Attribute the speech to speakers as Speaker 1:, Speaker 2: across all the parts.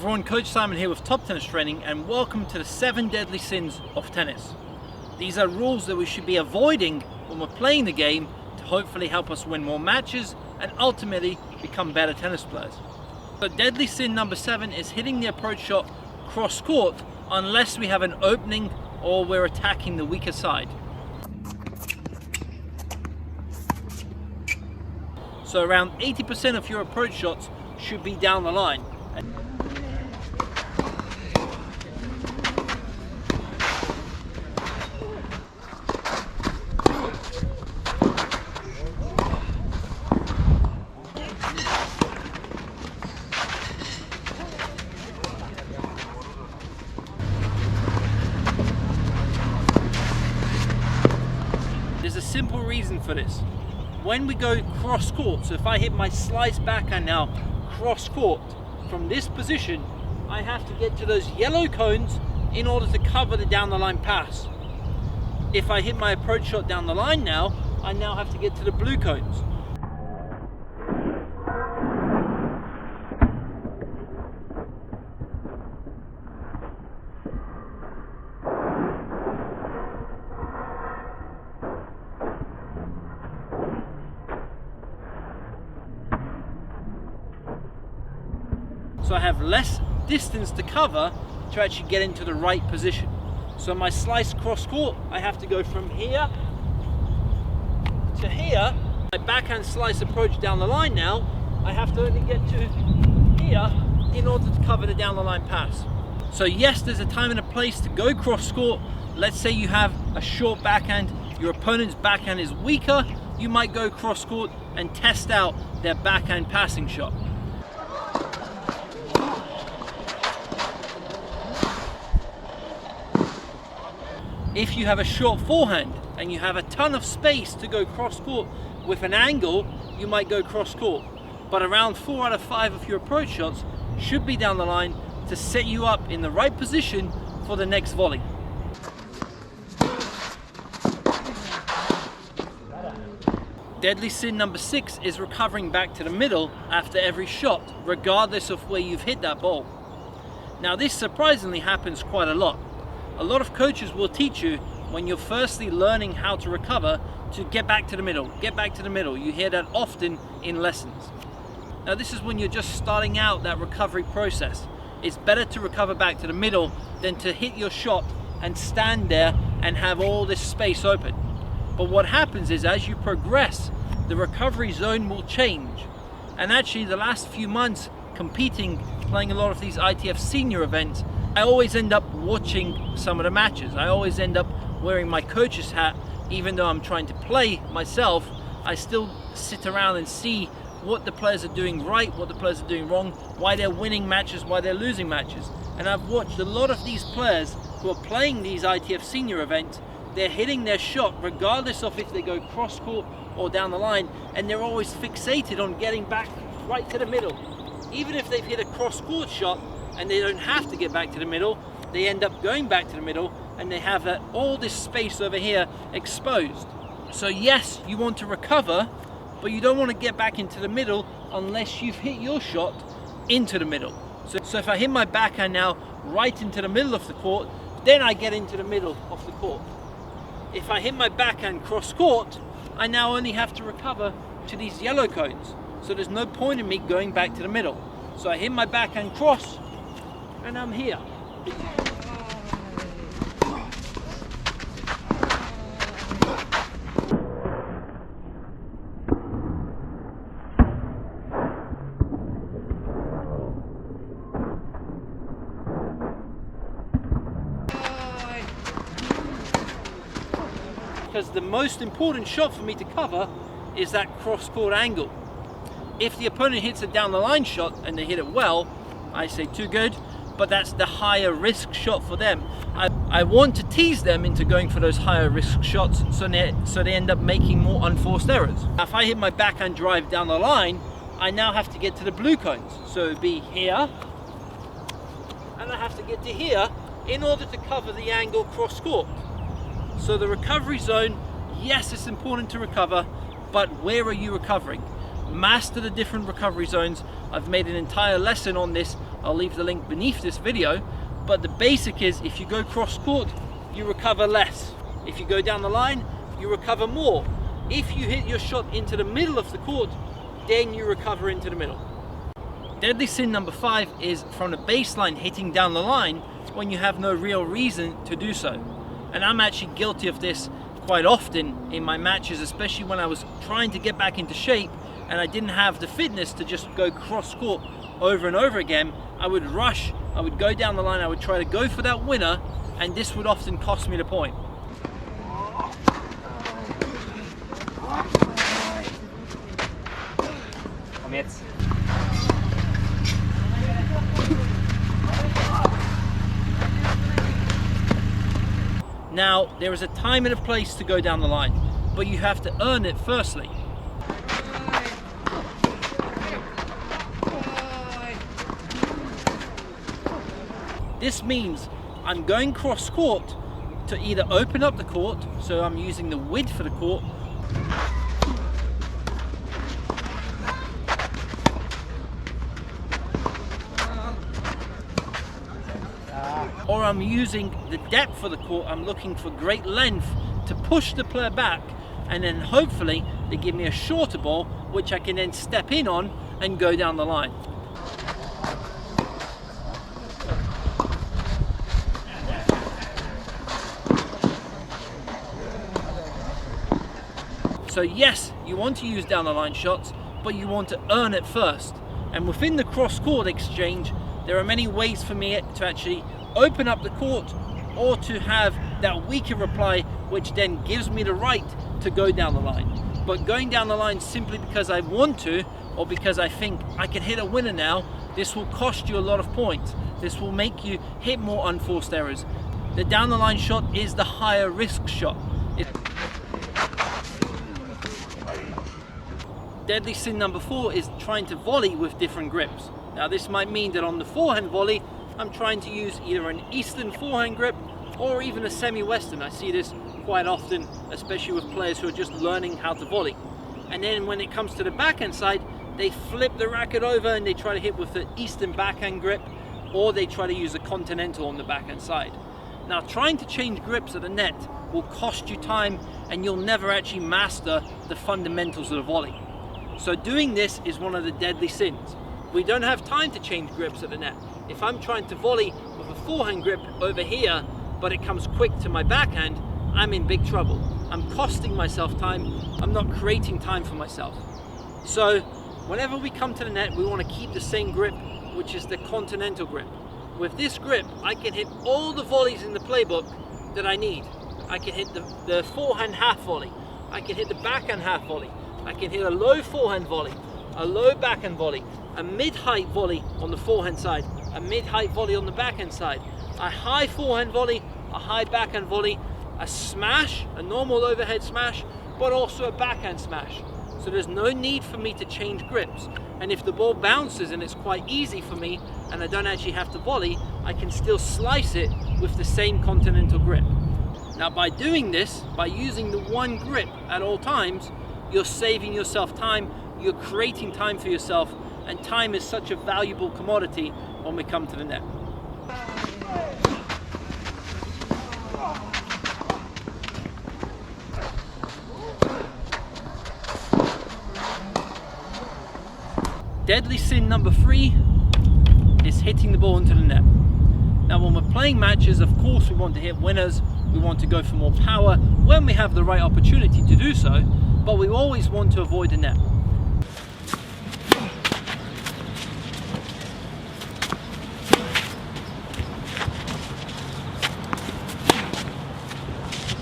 Speaker 1: everyone, Coach Simon here with Top Tennis Training, and welcome to the 7 deadly sins of tennis. These are rules that we should be avoiding when we're playing the game to hopefully help us win more matches and ultimately become better tennis players. So deadly sin number 7 is hitting the approach shot cross court unless we have an opening or we're attacking the weaker side. So around 80% of your approach shots should be down the line. There's a simple reason for this. When we go cross court, so if I hit my slice backhand now cross court, from this position I have to get to those yellow cones in order to cover the down the line pass. If I hit my approach shot down the line now, I now have to get to the blue cones. So I have less distance to cover to actually get into the right position. So my slice cross court, I have to go from here to here. My backhand slice approach down the line now, I have to only get to here in order to cover the down the line pass. So yes, there's a time and a place to go cross court. Let's say you have a short backhand, your opponent's backhand is weaker, you might go cross court and test out their backhand passing shot. If you have a short forehand and you have a ton of space to go cross court with an angle, you might go cross court. But around 4 out of 5 of your approach shots should be down the line to set you up in the right position for the next volley. Deadly sin number 6 is recovering back to the middle after every shot, regardless of where you've hit that ball. Now this surprisingly happens quite a lot. A lot of coaches will teach you when you're firstly learning how to recover to get back to the middle, get back to the middle. You hear that often in lessons. Now this is when you're just starting out that recovery process. It's better to recover back to the middle than to hit your shot and stand there and have all this space open. But what happens is as you progress, the recovery zone will change. And actually the last few months competing, playing a lot of these ITF senior events, I always end up watching some of the matches. I always end up wearing my coach's hat. Even though I'm trying to play myself, I still sit around and see what the players are doing right, what the players are doing wrong, why they're winning matches, why they're losing matches. And I've watched a lot of these players who are playing these ITF senior events. They're hitting their shot regardless of if they go cross court or down the line, and they're always fixated on getting back right to the middle. Even if they've hit a cross court shot and they don't have to get back to the middle, they end up going back to the middle and they have all this space over here exposed. So yes, you want to recover, but you don't want to get back into the middle unless you've hit your shot into the middle. So if I hit my backhand now right into the middle of the court, then I get into the middle of the court. If I hit my backhand cross court, I now only have to recover to these yellow cones. So there's no point in me going back to the middle. So I hit my backhand cross, and I'm here. Because the most important shot for me to cover is that cross-court angle. If the opponent hits a down the line shot and they hit it well, I say too good, but that's the higher risk shot for them. I want to tease them into going for those higher risk shots so they end up making more unforced errors. If I hit my backhand drive down the line, I now have to get to the blue cones. So it'd be here, and I have to get to here in order to cover the angle cross court. So the recovery zone, yes, it's important to recover, but where are you recovering? Master the different recovery zones. I've made an entire lesson on this I'll leave the link beneath this video. But the basic is, if you go cross court, you recover less. If you go down the line, you recover more. If you hit your shot into the middle of the court, then you recover into the middle. Deadly sin number 5 is from the baseline hitting down the line when you have no real reason to do so. And I'm actually guilty of this quite often in my matches, especially when I was trying to get back into shape and I didn't have the fitness to just go cross court over and over again. I would rush, I would go down the line, I would try to go for that winner, and this would often cost me the point. Now, there is a time and a place to go down the line, but you have to earn it firstly. This means I'm going cross court to either open up the court, so I'm using the width for the court, or I'm using the depth for the court. I'm looking for great length to push the player back, and then hopefully they give me a shorter ball which I can then step in on and go down the line. So yes, you want to use down the line shots, but you want to earn it first. And within the cross court exchange, there are many ways for me to actually open up the court or to have that weaker reply, which then gives me the right to go down the line. But going down the line simply because I want to, or because I think I can hit a winner now, this will cost you a lot of points. This will make you hit more unforced errors. The down the line shot is the higher risk shot. Deadly sin number 4 is trying to volley with different grips. Now this might mean that on the forehand volley, I'm trying to use either an Eastern forehand grip or even a semi-Western. I see this quite often, especially with players who are just learning how to volley. And then when it comes to the backhand side, they flip the racket over and they try to hit with the Eastern backhand grip, or they try to use a continental on the backhand side. Now trying to change grips at the net will cost you time, and you'll never actually master the fundamentals of the volley. So doing this is one of the deadly sins. We don't have time to change grips at the net. If I'm trying to volley with a forehand grip over here, but it comes quick to my backhand, I'm in big trouble. I'm costing myself time. I'm not creating time for myself. So whenever we come to the net, we want to keep the same grip, which is the continental grip. With this grip, I can hit all the volleys in the playbook that I need. I can hit the forehand half volley. I can hit the backhand half volley. I can hit a low forehand volley, a low backhand volley, a mid-height volley on the forehand side, a mid-height volley on the backhand side, a high forehand volley, a high backhand volley, a smash, a normal overhead smash, but also a backhand smash. So there's no need for me to change grips. And if the ball bounces and it's quite easy for me and I don't actually have to volley, I can still slice it with the same continental grip. Now by doing this, by using the one grip at all times, you're saving yourself time, you're creating time for yourself, and time is such a valuable commodity when we come to the net. Deadly sin number 3 is hitting the ball into the net. Now when we're playing matches, of course we want to hit winners, we want to go for more power when we have the right opportunity to do so, but we always want to avoid the net.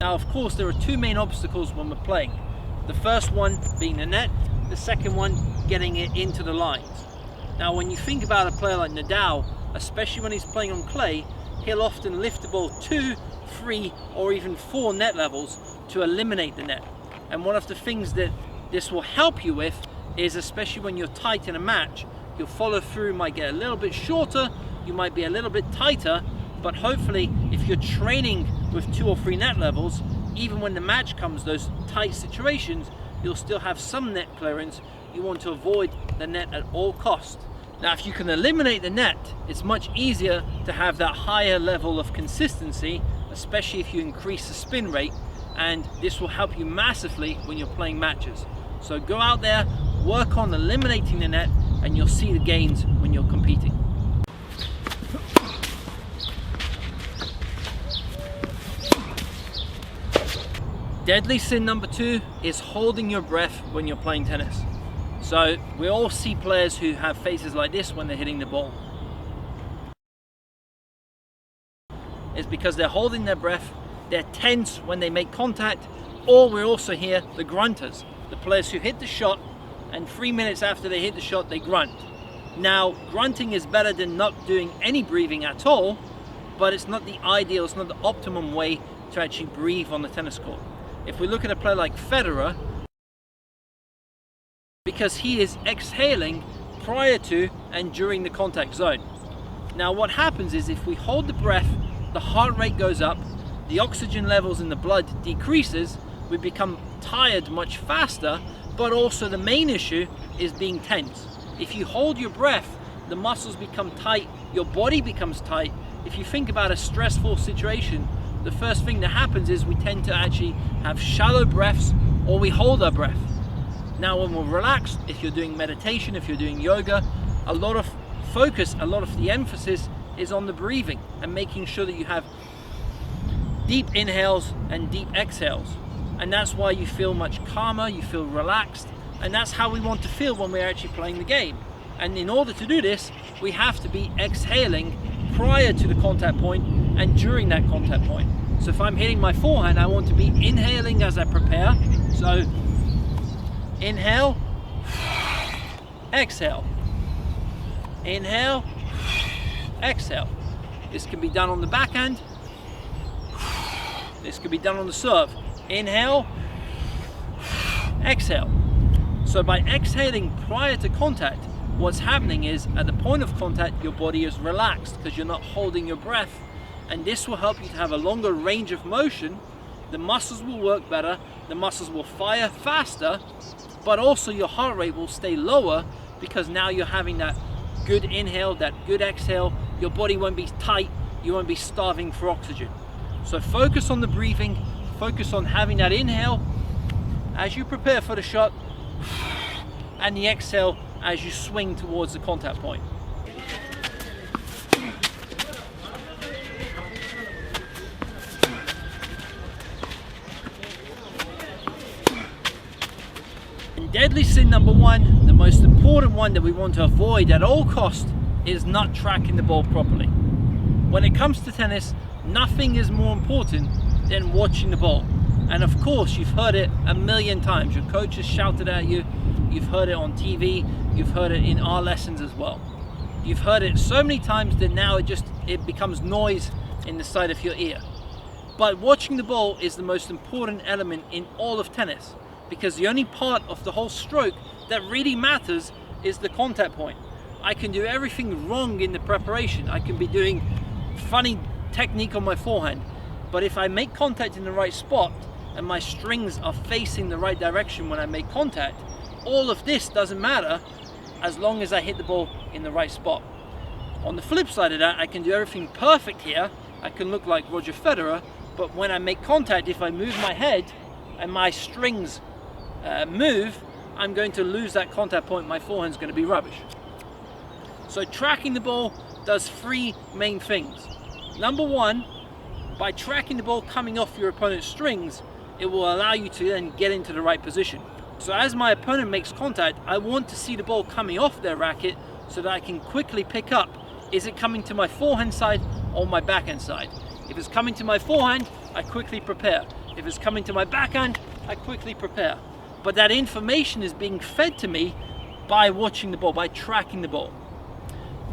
Speaker 1: Now of course there are two main obstacles when we're playing. The first one being the net, the second one getting it into the lines. Now when you think about a player like Nadal, especially when he's playing on clay, he'll often lift the ball 2, 3 or even 4 net levels to eliminate the net. And one of the things that this will help you with is, especially when you're tight in a match, your follow through might get a little bit shorter, you might be a little bit tighter, but hopefully if you're training with 2 or 3 net levels, even when the match comes, those tight situations, you'll still have some net clearance. You want to avoid the net at all costs. Now, if you can eliminate the net, it's much easier to have that higher level of consistency, especially if you increase the spin rate, and this will help you massively when you're playing matches. So go out there, work on eliminating the net, and you'll see the gains when you're competing. Deadly sin number 2 is holding your breath when you're playing tennis. So we all see players who have faces like this when they're hitting the ball. It's because they're holding their breath, they're tense when they make contact, or we also hear the grunters, the players who hit the shot and 3 minutes after they hit the shot they grunt. Now, grunting is better than not doing any breathing at all, but it's not the ideal, it's not the optimum way to actually breathe on the tennis court. If we look at a player like Federer, because he is exhaling prior to and during the contact zone. Now what happens is if we hold the breath, the heart rate goes up, the oxygen levels in the blood decreases, we become tired much faster, but also the main issue is being tense. If you hold your breath, the muscles become tight, your body becomes tight. If you think about a stressful situation, the first thing that happens is we tend to actually have shallow breaths, or we hold our breath. Now when we're relaxed, if you're doing meditation, if you're doing yoga, a lot of focus, a lot of the emphasis is on the breathing and making sure that you have deep inhales and deep exhales. And that's why you feel much calmer, you feel relaxed, and that's how we want to feel when we're actually playing the game. And in order to do this, we have to be exhaling prior to the contact point and during that contact point. So if I'm hitting my forehand, I want to be inhaling as I prepare. So inhale, exhale, inhale, exhale. This can be done on the backhand. This could be done on the serve. Inhale, exhale. So by exhaling prior to contact, what's happening is at the point of contact, your body is relaxed because you're not holding your breath. And this will help you to have a longer range of motion. The muscles will work better, the muscles will fire faster, but also your heart rate will stay lower because now you're having that good inhale, that good exhale. Your body won't be tight, you won't be starving for oxygen. So focus on the breathing, focus on having that inhale as you prepare for the shot, and the exhale as you swing towards the contact point. And deadly sin number 1, the most important one that we want to avoid at all costs, is not tracking the ball properly. When it comes to tennis, nothing is more important than watching the ball. And of course, you've heard it a million times. Your coach has shouted at you, you've heard it on TV, you've heard it in our lessons as well. You've heard it so many times that now it becomes noise in the side of your ear. But watching the ball is the most important element in all of tennis, because the only part of the whole stroke that really matters is the contact point. I can do everything wrong in the preparation. I can be doing funny technique on my forehand, but if I make contact in the right spot and my strings are facing the right direction when I make contact, all of this doesn't matter as long as I hit the ball in the right spot. On the flip side of that, I can do everything perfect here. I can look like Roger Federer, but when I make contact, if I move my head and my strings move, I'm going to lose that contact point. My forehand's going to be rubbish. So tracking the ball does 3 main things. Number 1, by tracking the ball coming off your opponent's strings, it will allow you to then get into the right position. So as my opponent makes contact, I want to see the ball coming off their racket so that I can quickly pick up, is it coming to my forehand side or my backhand side? If it's coming to my forehand, I quickly prepare. If it's coming to my backhand, I quickly prepare. But that information is being fed to me by watching the ball, by tracking the ball.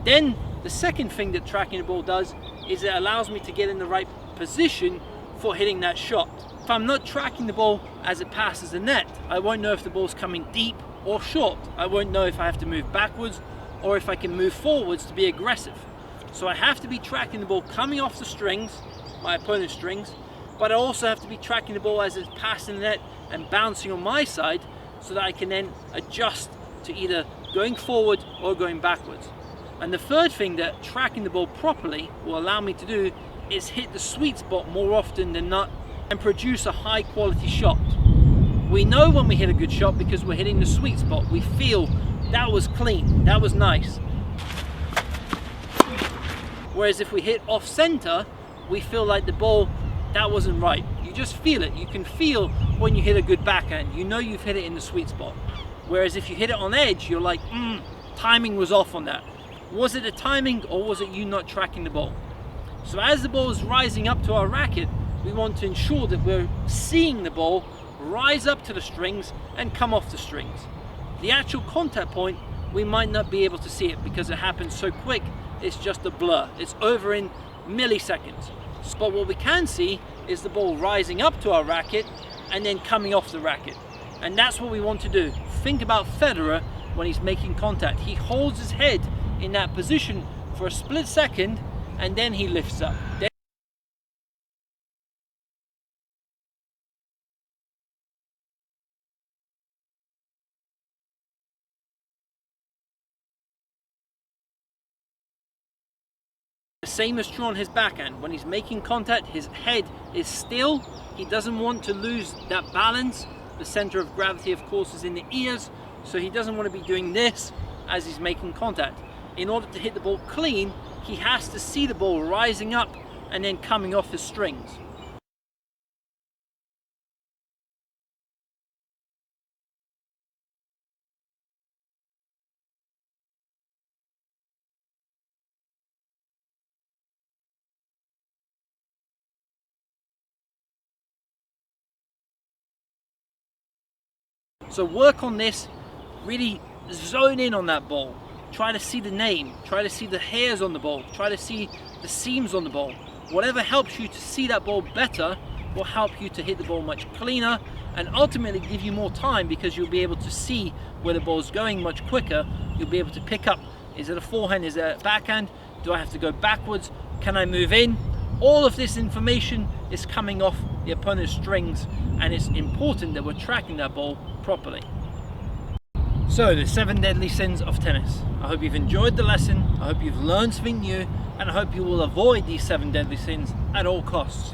Speaker 1: Then the second thing that tracking the ball does is it allows me to get in the right position for hitting that shot. If I'm not tracking the ball as it passes the net, I won't know if the ball's coming deep or short. I won't know if I have to move backwards or if I can move forwards to be aggressive. So I have to be tracking the ball coming off the strings, my opponent's strings, but I also have to be tracking the ball as it's passing the net and bouncing on my side so that I can then adjust to either going forward or going backwards. And the third thing that tracking the ball properly will allow me to do is hit the sweet spot more often than not and produce a high quality shot. We know when we hit a good shot because we're hitting the sweet spot. We feel that was clean, that was nice. Whereas if we hit off center, we feel like the ball, that wasn't right. You just feel it. You can feel when you hit a good backhand. You know you've hit it in the sweet spot. Whereas if you hit it on edge, you're like, timing was off on that. Was it the timing or was it you not tracking the ball? So as the ball is rising up to our racket, we want to ensure that we're seeing the ball rise up to the strings and come off the strings. The actual contact point, we might not be able to see it because it happens so quick, it's just a blur. It's over in milliseconds. But what we can see is the ball rising up to our racket and then coming off the racket. And that's what we want to do. Think about Federer when he's making contact. He holds his head in that position for a split second and then he lifts up. The same is true on his backhand. When he's making contact, his head is still. He doesn't want to lose that balance. The center of gravity, of course, is in the ears, so he doesn't want to be doing this as he's making contact. In order to hit the ball clean, he has to see the ball rising up and then coming off his strings. So work on this, really zone in on that ball. Try to see the name, try to see the hairs on the ball, try to see the seams on the ball. Whatever helps you to see that ball better will help you to hit the ball much cleaner and ultimately give you more time because you'll be able to see where the ball's going much quicker. You'll be able to pick up, is it a forehand, is it a backhand? Do I have to go backwards? Can I move in? All of this information is coming off the opponent's strings and it's important that we're tracking that ball properly. So the 7 deadly sins of tennis. I hope you've enjoyed the lesson, I hope you've learned something new, and I hope you will avoid these 7 deadly sins at all costs.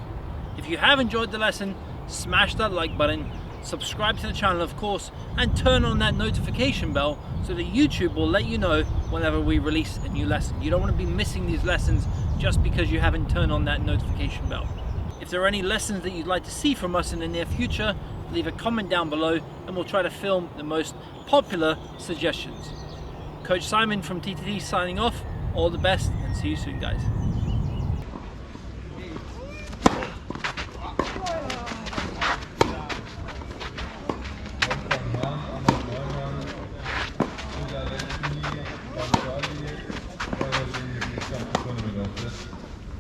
Speaker 1: If you have enjoyed the lesson, smash that like button, subscribe to the channel of course, and turn on that notification bell so that YouTube will let you know whenever we release a new lesson. You don't want to be missing these lessons just because you haven't turned on that notification bell. If there are any lessons that you'd like to see from us in the near future, leave a comment down below and we'll try to film the most popular suggestions. Coach Simon from TTT signing off. All the best and see you soon, guys.